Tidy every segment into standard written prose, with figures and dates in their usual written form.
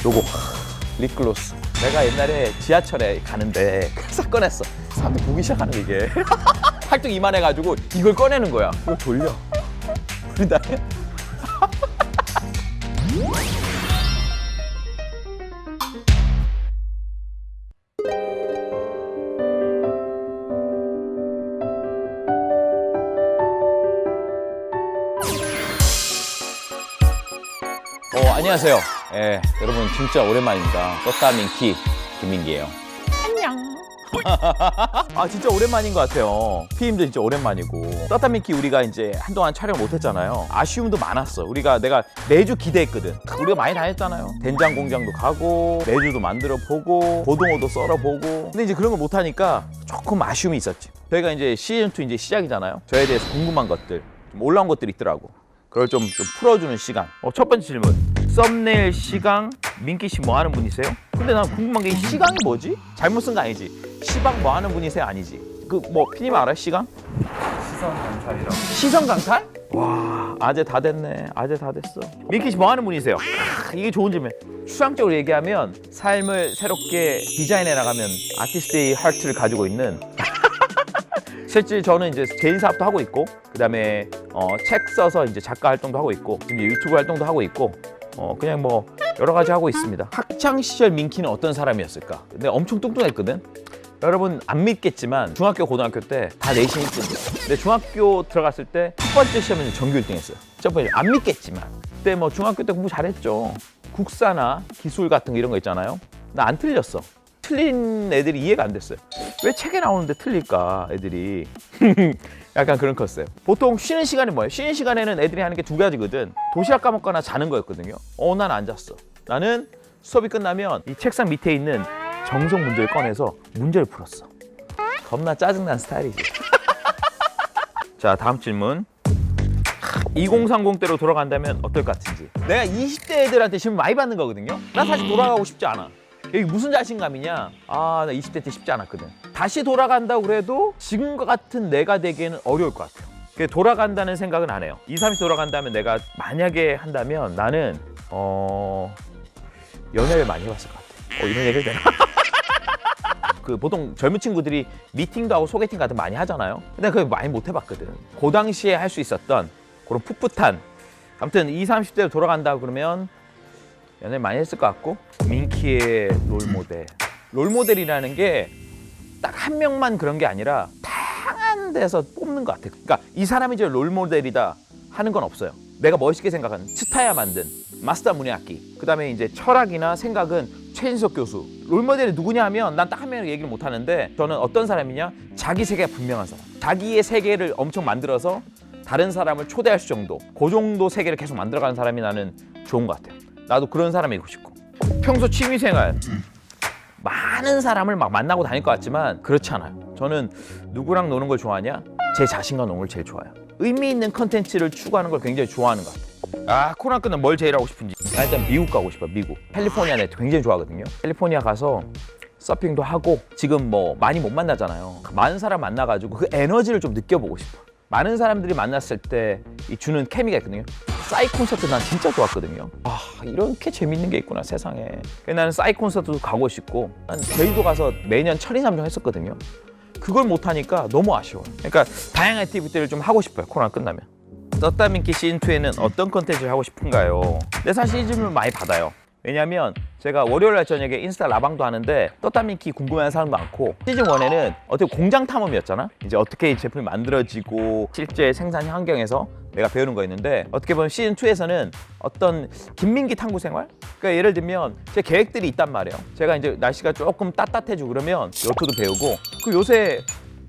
요거 립글로스. 내가 옛날에 지하철에 가는데 그래서 꺼냈어. 사람들 보기 시작하는 게 이게 활동 이만해가지고 이걸 꺼내는 거야. 이거 돌려. 우리 다음에 안녕하세요. 여러분 진짜 오랜만입니다. 떴다민키 김민기예요. 안녕. 진짜 오랜만인 것 같아요. 피임도 진짜 오랜만이고. 떴다민키 우리가 이제 한동안 촬영 못했잖아요. 아쉬움도 많았어. 내가 매주 기대했거든. 우리가 많이 다녔잖아요. 된장 공장도 가고 매주도 만들어 보고 고등어도 썰어 보고. 근데 이제 그런 거 못하니까 조금 아쉬움이 있었지. 저희가 이제 시즌2 이제 시작이잖아요. 저에 대해서 궁금한 것들, 좀 올라온 것들이 있더라고. 그걸 좀 풀어주는 시간. 첫 번째 질문. 썸네일 시강 민기 씨 뭐 하는 분이세요? 근데 난 궁금한 게 이 시강이 뭐지? 잘못 쓴 거 아니지? 시방 뭐 하는 분이세요? 아니지? 피디님 알아요? 시강? 시선 강탈이라고. 시선 강탈? 와, 아재 다 됐네. 아재 다 됐어. 민기 씨 뭐 하는 분이세요? 이게 좋은 질문. 추상적으로 얘기하면 삶을 새롭게 디자인해 나가면 아티스트의 하트를 가지고 있는 실제 저는 이제 개인 사업도 하고 있고, 그다음에 책 써서 이제 작가 활동도 하고 있고, 지금 유튜브 활동도 하고 있고, 그냥 뭐 여러 가지 하고 있습니다. 학창 시절 민키는 어떤 사람이었을까? 근데 엄청 뚱뚱했거든. 여러분 안 믿겠지만 중학교, 고등학교 때 다 내신 1등이었어. 근데 중학교 들어갔을 때 첫 번째 시험에는 전교 1등했어요. 첫 번째 안 믿겠지만 그때 뭐 중학교 때 공부 잘했죠. 국사나 기술 같은 거 이런 거 있잖아요. 나 안 틀렸어. 틀린 애들이 이해가 안 됐어요. 왜 책에 나오는데 틀릴까 애들이. 약간 그런 컸어요. 보통 쉬는 시간이 뭐예요? 쉬는 시간에는 애들이 하는 게 두 가지거든. 도시락 까먹거나 자는 거였거든요. 난 안 잤어. 나는 수업이 끝나면 이 책상 밑에 있는 정석 문제를 꺼내서 문제를 풀었어. 겁나 짜증난 스타일이지. 자, 다음 질문. 2030 대로 돌아간다면 어떨 것 같은지. 내가 20대 애들한테 질문 많이 받는 거거든요. 나 사실 돌아가고 싶지 않아. 이게 무슨 자신감이냐? 나 20대 때 쉽지 않았거든. 다시 돌아간다고 그래도 지금과 같은 내가 되기에는 어려울 것 같아요. 돌아간다는 생각은 안 해요. 20, 30 돌아간다면 내가 만약에 한다면 나는 연애를 많이 해봤을 것 같아요. 이런 얘기를 되나? 보통 젊은 친구들이 미팅도 하고 소개팅 같은 거 많이 하잖아요. 근데 그걸 많이 못 해봤거든. 그 당시에 할 수 있었던 그런 풋풋한, 아무튼 20, 30대로 돌아간다 그러면 연애를 많이 했을 것 같고, 민키의 롤모델. 롤모델이라는 게 딱 한 명만 그런 게 아니라 다양한 데서 뽑는 것 같아요. 그러니까 이 사람이 저 롤모델이다 하는 건 없어요. 내가 멋있게 생각하는 츠타야 만든 마스다 무네아키, 그 다음에 이제 철학이나 생각은 최진석 교수. 롤모델이 누구냐 하면 난 딱 한 명으로 얘기를 못 하는데, 저는 어떤 사람이냐? 자기 세계가 분명한 사람. 자기의 세계를 엄청 만들어서 다른 사람을 초대할 정도, 그 정도 세계를 계속 만들어가는 사람이 나는 좋은 것 같아요. 나도 그런 사람이고 싶고. 평소 취미생활 많은 사람을 막 만나고 다닐 것 같지만 그렇지 않아요. 저는 누구랑 노는 걸 좋아하냐? 제 자신과 노는 걸 제일 좋아해요. 의미 있는 컨텐츠를 추구하는 걸 굉장히 좋아하는 것 같아요. 코로나 끝나면 뭘 제일 하고 싶은지. 일단 미국 가고 싶어요. 미국. 캘리포니아 내 굉장히 좋아하거든요. 캘리포니아 가서 서핑도 하고, 지금 뭐 많이 못 만나잖아요. 많은 사람 만나가지고 그 에너지를 좀 느껴보고 싶어요. 많은 사람들이 만났을 때 주는 케미가 있거든요. 싸이 콘서트 난 진짜 좋았거든요. 이렇게 재밌는 게 있구나 세상에. 나는 싸이 콘서트도 가고 싶고, 난 제주도 가서 매년 천리삼종 했었거든요. 그걸 못하니까 너무 아쉬워요. 그러니까 다양한 액티비티를 좀 하고 싶어요. 코로나 끝나면. 떴다민키 시즌2에는 어떤 컨텐츠를 하고 싶은가요? 내 사실 이 질문을 많이 받아요. 왜냐면 제가 월요일날 저녁에 인스타 라방도 하는데 떴다민키 궁금해하는 사람도 많고, 시즌1에는 어떻게 공장 탐험이었잖아. 이제 어떻게 이 제품이 만들어지고 실제 생산 환경에서 내가 배우는 거였는데, 어떻게 보면 시즌2에서는 어떤 김민기 탐구 생활? 그러니까 예를 들면 제 계획들이 있단 말이에요. 제가 이제 날씨가 조금 따뜻해지고 그러면 요트도 배우고, 요새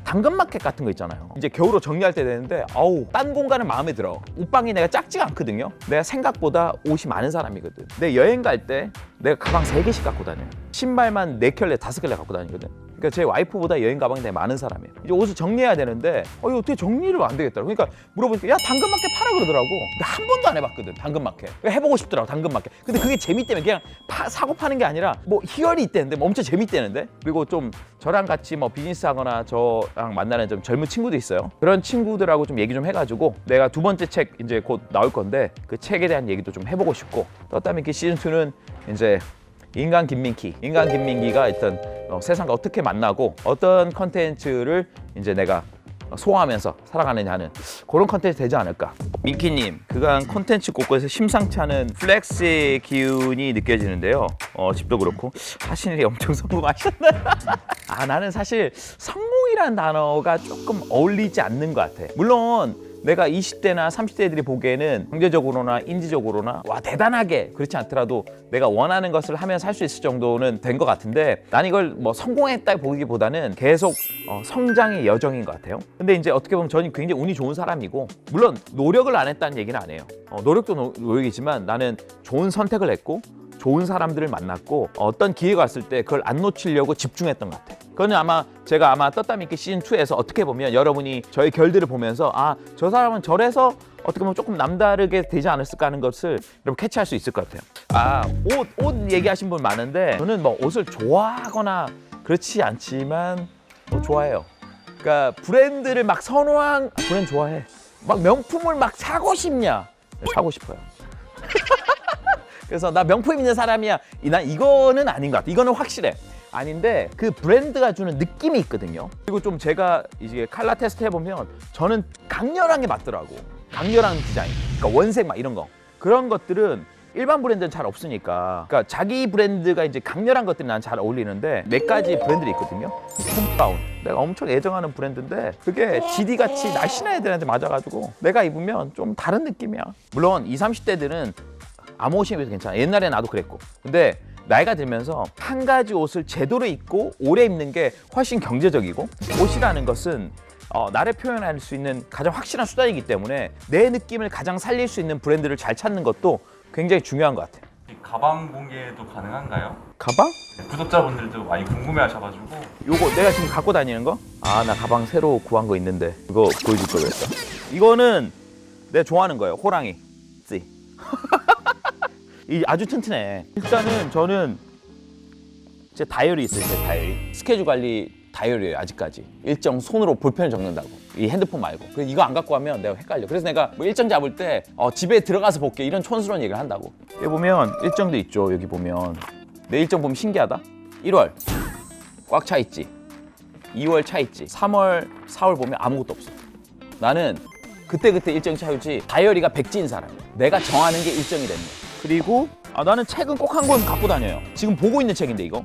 당근마켓 같은 거 있잖아요. 이제 겨울로 정리할 때 되는데 딴 공간은 마음에 들어. 옷방이 내가 작지가 않거든요. 내가 생각보다 옷이 많은 사람이거든. 내 여행 갈 때 내가 가방 3개씩 갖고 다녀요. 신발만 4켤레, 5켤레 갖고 다니거든. 그러니까 제 와이프보다 여행 가방이 되게 많은 사람이에요. 이제 옷을 정리해야 되는데 이거 어떻게 정리를 안 되겠더라고. 그러니까 물어보니까 야, 당근마켓 팔아 그러더라고. 근데 한 번도 안 해봤거든, 당근마켓. 그러니까 해보고 싶더라고, 당근마켓. 근데 그게 재밌다면 그냥 사고 파는 게 아니라 뭐 희열이 있대는데, 뭐 엄청 재밌대는데. 그리고 좀 저랑 같이 뭐 비즈니스 하거나 저랑 만나는 좀 젊은 친구도 있어요. 그런 친구들하고 좀 얘기 좀 해가지고 내가 2번째 책 이제 곧 나올 건데 그 책에 대한 얘기도 좀 해보고 싶고, 떴다민키 시즌2는 이제 인간 김민기가 일단 세상과 어떻게 만나고 어떤 컨텐츠를 이제 내가 소화하면서 살아가느냐 하는 그런 컨텐츠 되지 않을까. 민키님, 그간 콘텐츠 곳곳에서 심상치 않은 플렉스의 기운이 느껴지는데요. 집도 그렇고 하시는 일이 엄청 성공하셨나요? 나는 사실 성공이라는 단어가 조금 어울리지 않는 것 같아. 물론 내가 20대나 30대들이 보기에는 경제적으로나 인지적으로나 와 대단하게 그렇지 않더라도 내가 원하는 것을 하면서 할 수 있을 정도는 된 것 같은데 난 이걸 뭐 성공했다 보기보다는 계속 성장의 여정인 것 같아요. 근데 이제 어떻게 보면 저는 굉장히 운이 좋은 사람이고 물론 노력을 안 했다는 얘기는 안 해요. 노력도 노력이지만 나는 좋은 선택을 했고 좋은 사람들을 만났고 어떤 기회가 왔을 때 그걸 안 놓치려고 집중했던 것 같아요. 그거는 제가 떠따미키 시즌2에서 어떻게 보면 여러분이 저의 결들을 보면서 저 사람은 저래서 어떻게 보면 조금 남다르게 되지 않았을까 하는 것을 여러분 캐치할 수 있을 것 같아요. 옷 얘기하신 분 많은데 저는 뭐 옷을 좋아하거나 그렇지 않지만 좋아해요. 그러니까 브랜드를 막 선호한 브랜드 좋아해. 막 명품을 막 사고 싶냐? 네, 사고 싶어요. 그래서 나 명품 있는 사람이야. 난 이거는 아닌 것 같아. 이거는 확실해. 아닌데 그 브랜드가 주는 느낌이 있거든요. 그리고 좀 제가 이제 칼라 테스트 해보면 저는 강렬한 게 맞더라고. 강렬한 디자인. 그러니까 원색 막 이런 거. 그런 것들은 일반 브랜드는 잘 없으니까. 그러니까 자기 브랜드가 이제 강렬한 것들이 난 잘 어울리는데 몇 가지 브랜드들이 있거든요. 홈다운. 내가 엄청 애정하는 브랜드인데 그게 GD같이 날씬한 애들한테 맞아가지고 내가 입으면 좀 다른 느낌이야. 물론 20, 30대들은 아무 옷이 입어도 괜찮아. 옛날에 나도 그랬고. 근데 나이가 들면서 한 가지 옷을 제대로 입고 오래 입는 게 훨씬 경제적이고 옷이라는 것은 나를 표현할 수 있는 가장 확실한 수단이기 때문에 내 느낌을 가장 살릴 수 있는 브랜드를 잘 찾는 것도 굉장히 중요한 것 같아요. 가방 공개도 가능한가요? 가방? 네, 구독자분들도 많이 궁금해하셔가지고. 요거 내가 지금 갖고 다니는 거? 나 가방 새로 구한 거 있는데 그거 보여줄 걸 그랬어. 이거는 내가 좋아하는 거예요. 호랑이. 이 아주 튼튼해. 일단은 저는 제 다이어리 있어요. 제 다이어리. 스케줄 관리 다이어리예요. 아직까지. 일정 손으로 볼펜을 적는다고. 이 핸드폰 말고. 그래서 이거 안 갖고 가면 내가 헷갈려. 그래서 내가 뭐 일정 잡을 때 집에 들어가서 볼게. 이런 촌스러운 얘기를 한다고. 여기 보면 일정도 있죠. 여기 보면 내 일정 보면 신기하다. 1월 꽉 차 있지. 2월 차 있지. 3월, 4월 보면 아무것도 없어. 나는 그때그때 일정 차유지 다이어리가 백지인 사람이야. 내가 정하는 게 일정이 되는 거야. 그리고 나는 책은 꼭 한 권 갖고 다녀요. 지금 보고 있는 책인데 이거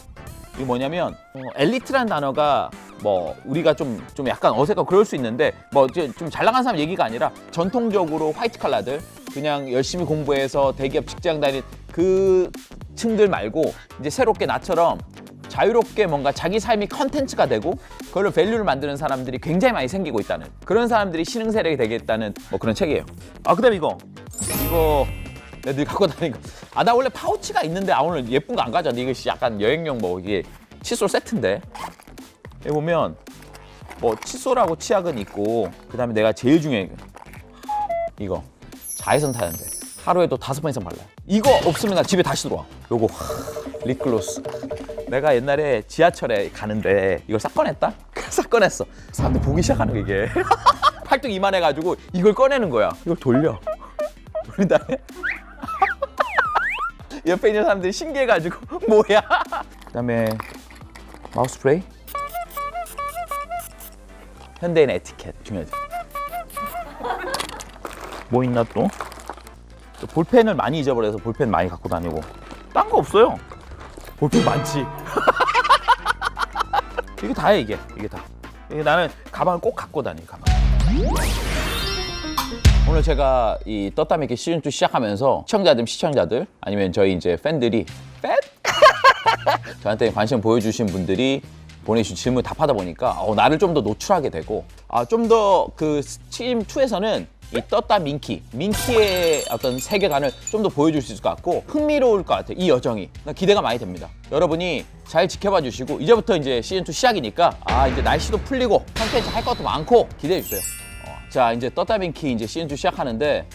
뭐냐면 엘리트라는 단어가 뭐 우리가 좀 약간 어색하고 그럴 수 있는데 뭐 좀 잘 나간 사람 얘기가 아니라 전통적으로 화이트 칼라들 그냥 열심히 공부해서 대기업 직장 다닌 그 층들 말고 이제 새롭게 나처럼 자유롭게 뭔가 자기 삶이 컨텐츠가 되고 그걸로 밸류를 만드는 사람들이 굉장히 많이 생기고 있다는 그런 사람들이 신흥 세력이 되겠다는 뭐 그런 책이에요. 그다음에 이거 내가 늘 갖고 다니는 거. 나 원래 파우치가 있는데 오늘 예쁜 거 안 가져왔는데 이거 약간 여행용 뭐 이게 칫솔 세트인데 여기 보면 뭐 칫솔하고 치약은 있고 그다음에 내가 제일 중요한 이거 자외선 타는데 하루에도 5번 이상 발라요. 이거 없으면 나 집에 다시 들어와. 요거 립글로스. 내가 옛날에 지하철에 가는데 이걸 싹 꺼냈다? 싹 꺼냈어. 사람들 보기 시작하는 거 이게. 팔뚝 이만해가지고 이걸 꺼내는 거야. 이걸 돌린 다음에 옆에 있는 사람들이 신기해가지고 뭐야? 그다음에 마우스 스프레이. 현대인 에티켓 중요하지. 뭐 있나 또? 볼펜을 많이 잊어버려서 볼펜 많이 갖고 다니고 딴 거 없어요. 볼펜 많지. 이게 다야 이게 다. 나는 가방을 꼭 갖고 다니 가방. 오늘 제가 이 떠따미키 시즌2 시작하면서 시청자들 아니면 저희 이제 팬들이 저한테 관심 보여주신 분들이 보내주신 질문 답하다 보니까 나를 좀 더 노출하게 되고 좀 더 그 시즌2에서는 이 민키의 어떤 세계관을 좀 더 보여줄 수 있을 것 같고 흥미로울 것 같아요. 이 여정이 나 기대가 많이 됩니다. 여러분이 잘 지켜봐 주시고 이제부터 이제 시즌2 시작이니까 이제 날씨도 풀리고 콘텐츠 할 것도 많고 기대해 주세요. 자 이제 떠따민키 이제 시즌2 시작하는데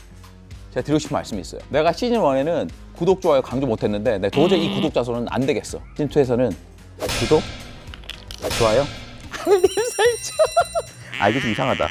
제가 드리고 싶은 말씀이 있어요. 내가 시즌1에는 구독, 좋아요 강조 못했는데 내가 도저히 이 구독자 수는 안 되겠어. 시즌2에서는 구독, 좋아요, 알림 설정. 이게 좀 이상하다.